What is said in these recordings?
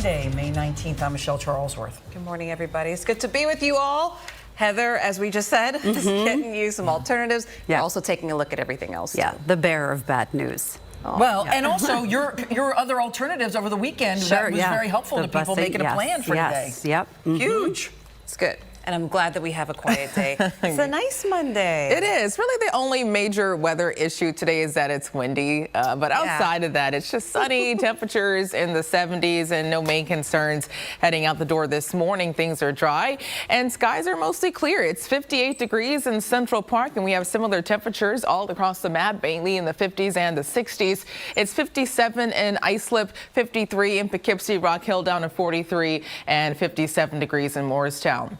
Monday, May 19th. I'm Michelle Charlesworth. Good morning, everybody. It's good to be with you all. Heather, as we just said, is getting you some alternatives. Yeah. Also taking a look at everything else. Yeah, the bearer of bad news. Oh, well, yeah. And also your other alternatives over the weekend, that was very helpful to people making a plan for today. Yep. Huge. It's good. And I'm glad that we have a quiet day. It's a nice Monday. It is. Really, the only major weather issue today is that it's windy. But outside of that, it's just sunny, temperatures in the 70s, and no main concerns heading out the door this morning. Things are dry, and skies are mostly clear. It's 58 degrees in Central Park, and we have similar temperatures all across the map, mainly in the 50s and the 60s. It's 57 in Islip, 53 in Poughkeepsie, Rock Hill down to 43, and 57 degrees in Morristown.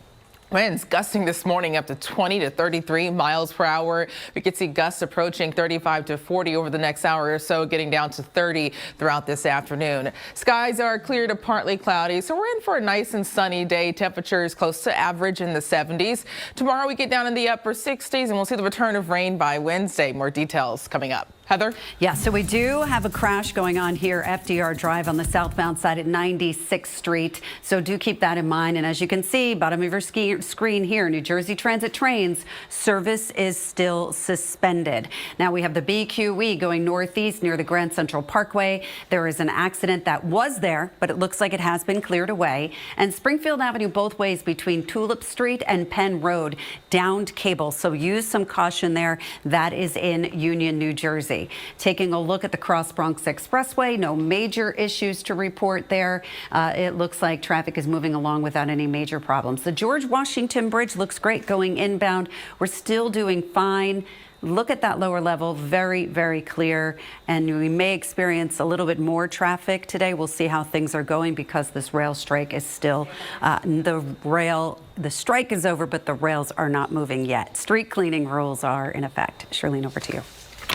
Winds gusting this morning up to 20 to 33 miles per hour. We could see gusts approaching 35 to 40 over the next hour or so, getting down to 30 throughout this afternoon. Skies are clear to partly cloudy, so we're in for a nice and sunny day. Temperatures close to average in the 70s. Tomorrow we get down in the upper 60s, and we'll see the return of rain by Wednesday. More details coming up. Heather? Yeah, so we do have a crash going on here, FDR Drive on the southbound side at 96th Street. So do keep that in mind. And as you can see, bottom of your screen here, New Jersey Transit trains service is still suspended. Now we have the BQE going northeast near the Grand Central Parkway. There is an accident that was there, but it looks like it has been cleared away. And Springfield Avenue both ways between Tulip Street and Penn Road, downed cable. So use some caution there. That is in Union, New Jersey. Taking a look at the Cross Bronx Expressway, no major issues to report there. It looks like traffic is moving along without any major problems. The George Washington Bridge looks great going inbound. We're still doing fine. Look at that lower level, very, very clear, and we may experience a little bit more traffic today. We'll see how things are going because this rail strike is still, the strike is over, but the rails are not moving yet. Street cleaning rules are in effect. Shirlene, over to you.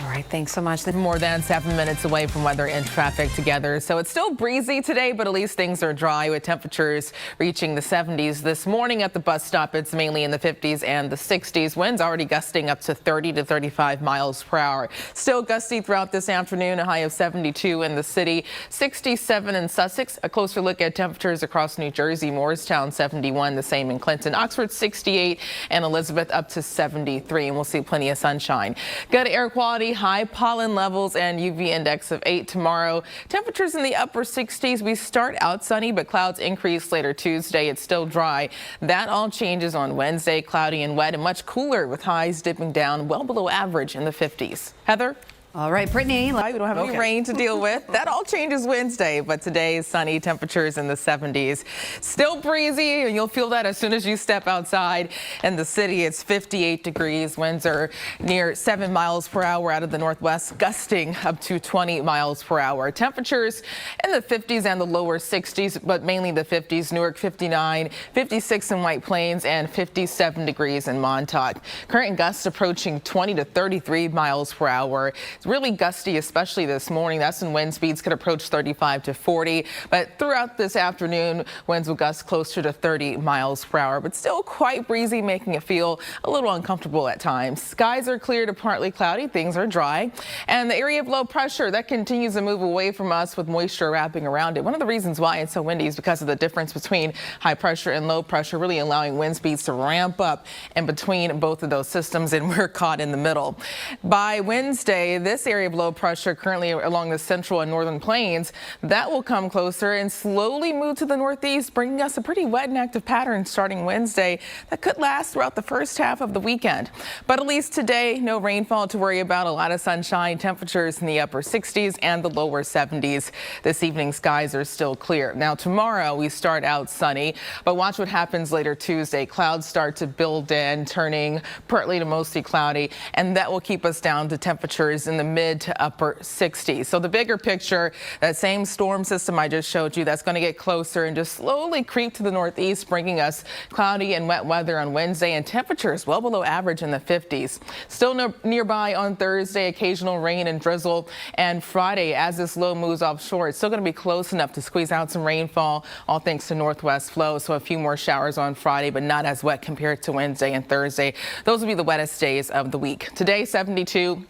All right, thanks so much. More than 7 minutes away from weather and traffic together. So it's still breezy today, but at least things are dry with temperatures reaching the 70s. This morning at the bus stop, it's mainly in the 50s and the 60s. Winds already gusting up to 30 to 35 miles per hour. Still gusty throughout this afternoon, a high of 72 in the city, 67 in Sussex. A closer look at temperatures across New Jersey, Morristown 71, the same in Clinton, Oxford 68, and Elizabeth up to 73. And we'll see plenty of sunshine. Good air quality, high pollen levels, and UV index of 8 tomorrow. Temperatures in the upper 60s. We start out sunny, but clouds increase later Tuesday. It's still dry. That all changes on Wednesday, cloudy and wet, and much cooler with highs dipping down well below average in the 50s. Heather? All right, Brittany. We don't have any rain to deal with. That all changes Wednesday, but today is sunny, temperatures in the 70s. Still breezy, and you'll feel that as soon as you step outside. In the city, it's 58 degrees. Winds are near 7 miles per hour out of the northwest, gusting up to 20 miles per hour. Temperatures in the 50s and the lower 60s, but mainly the 50s. Newark 59, 56 in White Plains, and 57 degrees in Montauk. Current gusts approaching 20 to 33 miles per hour. It's really gusty, especially this morning. That's when wind speeds could approach 35 to 40. But throughout this afternoon, winds will gust closer to 30 miles per hour, but still quite breezy, making it feel a little uncomfortable at times. Skies are clear to partly cloudy. Things are dry. And the area of low pressure, that continues to move away from us with moisture wrapping around it. One of the reasons why it's so windy is because of the difference between high pressure and low pressure, really allowing wind speeds to ramp up in between both of those systems, and we're caught in the middle. By Wednesday, this area of low pressure currently along the central and northern plains, that will come closer and slowly move to the northeast, bringing us a pretty wet and active pattern starting Wednesday that could last throughout the first half of the weekend. But at least today, no rainfall to worry about. A lot of sunshine, temperatures in the upper 60s and the lower 70s. This evening, skies are still clear. Now tomorrow we start out sunny, but watch what happens later Tuesday. Clouds start to build in, turning partly to mostly cloudy, and that will keep us down to temperatures in the mid to upper 60s. So the bigger picture, that same storm system I just showed you, that's going to get closer and just slowly creep to the northeast, bringing us cloudy and wet weather on Wednesday, and temperatures well below average in the 50s. Still nearby on Thursday, occasional rain and drizzle, and Friday, as this low moves offshore, it's still going to be close enough to squeeze out some rainfall, all thanks to northwest flow. So a few more showers on Friday, but not as wet compared to Wednesday and Thursday. Those will be the wettest days of the week. Today, 72.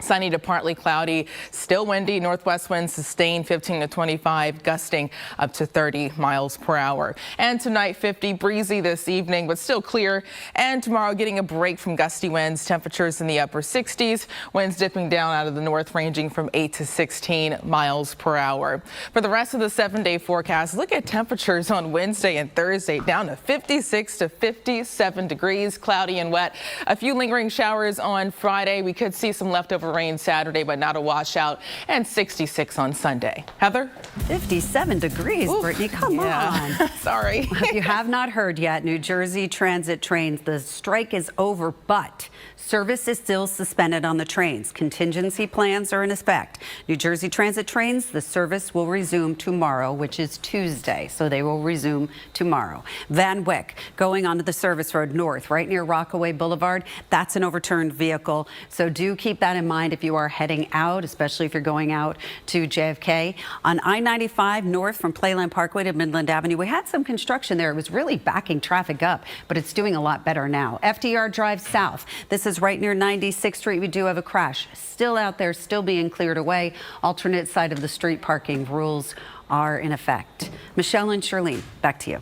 Sunny to partly cloudy, still windy, northwest winds sustained 15 to 25, gusting up to 30 miles per hour. And tonight 50, breezy this evening, but still clear. And tomorrow getting a break from gusty winds, temperatures in the upper 60s, winds dipping down out of the north ranging from 8 to 16 miles per hour. For the rest of the 7-day forecast, look at temperatures on Wednesday and Thursday down to 56 to 57 degrees, cloudy and wet. A few lingering showers on Friday. We could see some leftover rain Saturday, but not a washout, and 66 on Sunday. Heather? 57 degrees, oof, Brittany, come on. Sorry. If you have not heard yet, New Jersey Transit trains, the strike is over, but service is still suspended on the trains. Contingency plans are in effect. New Jersey Transit trains, the service will resume tomorrow, which is Tuesday, so they will resume tomorrow. Van Wyck going onto the service road north, right near Rockaway Boulevard, that's an overturned vehicle, so do keep that in mind if you are heading out, especially if you're going out to JFK. On I-95 north from Playland Parkway to Midland Avenue, we had some construction there. It was really backing traffic up, but it's doing a lot better now. FDR Drive south, this is right near 96th Street. We do have a crash still out there, still being cleared away. Alternate side of the street parking rules are in effect. Michelle and Charlene, back to you.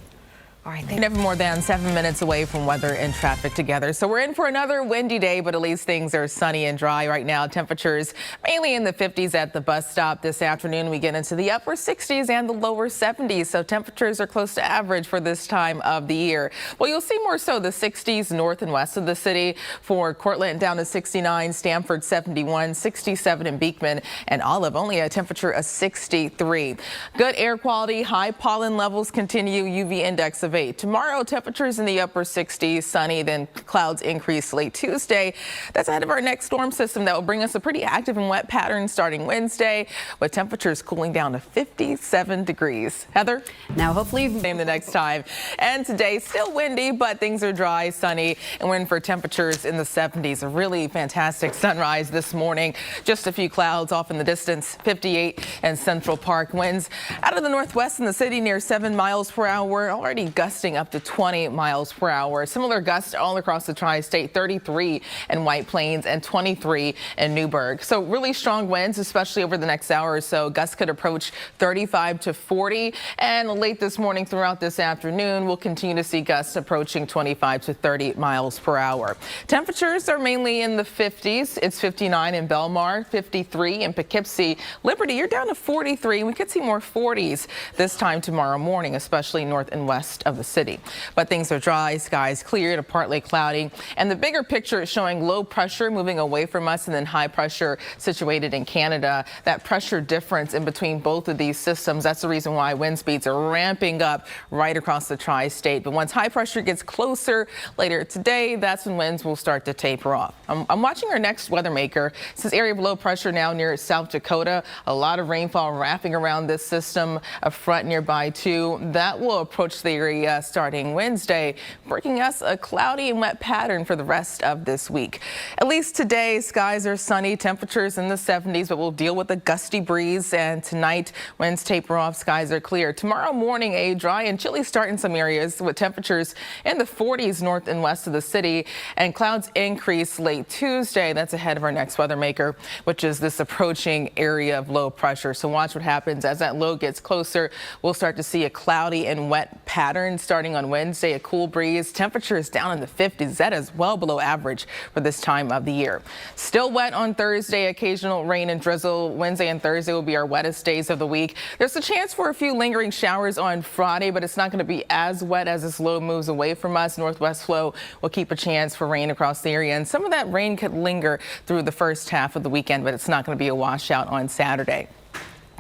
All right, never more than 7 minutes away from weather and traffic together. So we're in for another windy day, but at least things are sunny and dry right now. Temperatures mainly in the 50s at the bus stop. This afternoon, we get into the upper 60s and the lower 70s. So temperatures are close to average for this time of the year. Well, you'll see more so the 60s north and west of the city. For Cortland down to 69, Stamford 71, 67 in Beekman, and Olive only a temperature of 63. Good air quality, high pollen levels continue, UV index of 8. Tomorrow, temperatures in the upper 60s, sunny, then clouds increase late Tuesday. That's ahead of our next storm system that will bring us a pretty active and wet pattern starting Wednesday, with temperatures cooling down to 57 degrees. Heather? Now, hopefully, name the next time. And today, still windy, but things are dry, sunny, and we're in for temperatures in the 70s. A really fantastic sunrise this morning. Just a few clouds off in the distance, 58 in Central Park. Winds out of the northwest in the city near 7 miles per hour, already gusting up to 20 miles per hour. Similar gusts all across the tri-state, 33 in White Plains and 23 in Newburgh. So really strong winds, especially over the next hour or so. Gusts could approach 35 to 40. And late this morning throughout this afternoon, we'll continue to see gusts approaching 25 to 30 miles per hour. Temperatures are mainly in the 50s. It's 59 in Belmar, 53 in Poughkeepsie. Liberty, you're down to 43. We could see more 40s this time tomorrow morning, especially north and west of the city. But things are dry, skies clear to partly cloudy, and the bigger picture is showing low pressure moving away from us and then high pressure situated in Canada. That pressure difference in between both of these systems, that's the reason why wind speeds are ramping up right across the tri-state. But once high pressure gets closer later today, that's when winds will start to taper off. I'm watching our next weather maker. This is area of low pressure now near South Dakota. A lot of rainfall wrapping around this system, a front nearby too. That will approach the area starting Wednesday, bringing us a cloudy and wet pattern for the rest of this week. At least today, skies are sunny, temperatures in the 70s, but we'll deal with a gusty breeze. And tonight, winds taper off, skies are clear. Tomorrow morning, a dry and chilly start in some areas with temperatures in the 40s north and west of the city, and clouds increase late Tuesday. That's ahead of our next weather maker, which is this approaching area of low pressure. So watch what happens as that low gets closer. We'll start to see a cloudy and wet pattern starting on Wednesday, a cool breeze. Temperatures down in the 50s. That is well below average for this time of the year. Still wet on Thursday, occasional rain and drizzle. Wednesday and Thursday will be our wettest days of the week. There's a chance for a few lingering showers on Friday, but it's not going to be as wet as this low moves away from us. Northwest flow will keep a chance for rain across the area, and some of that rain could linger through the first half of the weekend, but it's not going to be a washout on Saturday.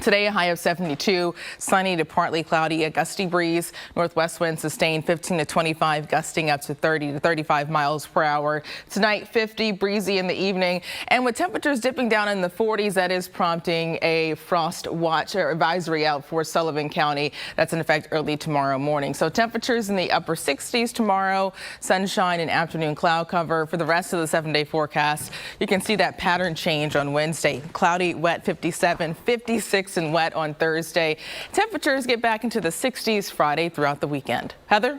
Today, a high of 72, sunny to partly cloudy, a gusty breeze. Northwest winds sustained 15 to 25, gusting up to 30 to 35 miles per hour. Tonight, 50, breezy in the evening. And with temperatures dipping down in the 40s, that is prompting a frost watch or advisory out for Sullivan County. That's in effect early tomorrow morning. So temperatures in the upper 60s tomorrow, sunshine and afternoon cloud cover. For the rest of the 7-day forecast, you can see that pattern change on Wednesday. Cloudy, wet 57, 56 and wet on Thursday. Temperatures get back into the 60s Friday throughout the weekend. Heather?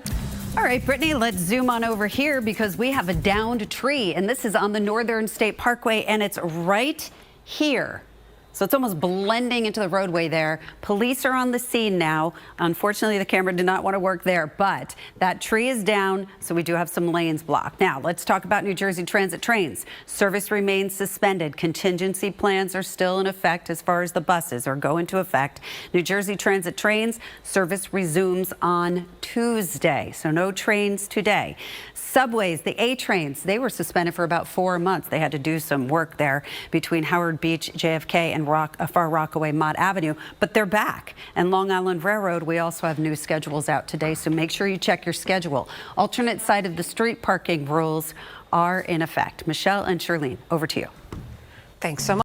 All right, Brittany, let's zoom on over here because we have a downed tree, and this is on the Northern State Parkway, and it's right here. So it's almost blending into the roadway there. Police are on the scene now. Unfortunately, the camera did not want to work there, but that tree is down, so we do have some lanes blocked. Now, let's talk about New Jersey Transit trains. Service remains suspended. Contingency plans are still in effect as far as the buses are go into effect. New Jersey Transit trains, service resumes on Tuesday, so no trains today. Subways, the A trains, they were suspended for about 4 months. They had to do some work there between Howard Beach, JFK, and Far Rockaway, Mott Avenue, but they're back. And Long Island Railroad, we also have new schedules out today, so make sure you check your schedule. Alternate side of the street parking rules are in effect. Michelle and Charlene, over to you. Thanks so much.